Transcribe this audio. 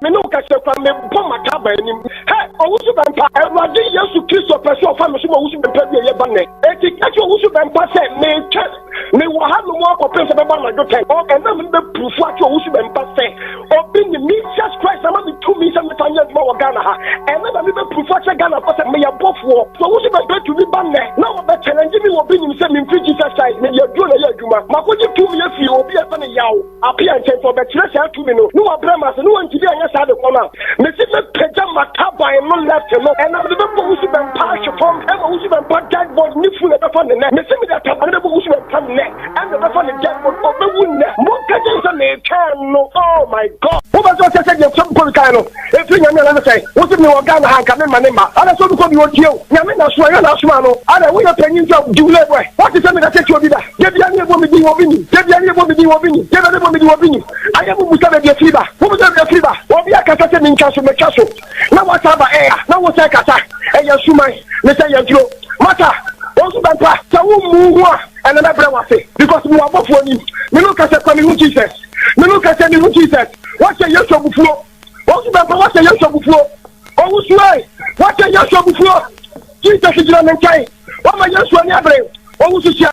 me no ka se kwa me bo makaba anim he owusu bempa Ewurade Yesu Kristo pese ofa me so owusu bempa bi ye ba ne eti ka se owusu bempa se me wo ha no mo akopem se beba na joten o ena me be proof ati owusu bempa se obi ni Jesus Christ ama me to me se me tanya ma wo Ghana ha ena me be proof ati Ghana for se me ya bofo so owusu bempa to bi ba ne na wo be challenge me wo bi nim se me mfi Jesus Christ me ya duro na ya adwuma makoji to me afi obi e fa ne yawo apia nchen for be kire se to me no wa brema se no wanti bi anya sa de kona me se me peja makaba e no left no ena me be owusu bempa shopom e owusu bempa dead body ni fu na be fa ne me se me da ta me be owusu bempa ne and the person in dead body of the wound mo kaje se me kan no oh my god wo ba so se je so ko kan no e fi nyame na say wo se me wo Ghana ha ka me manema ala so ko bi wo tie o nyame na so ya na so no ala wo ya panyin job dule boy what is me that take obi da je bia ni ebo me di wo bi ni je bia ni ebo me di wo bi ni je bia ni ebo me di wo bi ni aya mu musa be fiba wo musa be fiba wo bia ka se me nka so me ka so na wa saba na wo se kata e ya suman me se ya duro mata wo su bempa sa wo mu ho and na bra wa say because we are both for him me no ka se kwa me hu Jesus me no ka se me hu Jesus what say Yesu obufuo wo su bempa what say Yesu obufuo o su ai what say Yesu obufuo Jesus jira me nkai wo ma Yesu ani abre o su sia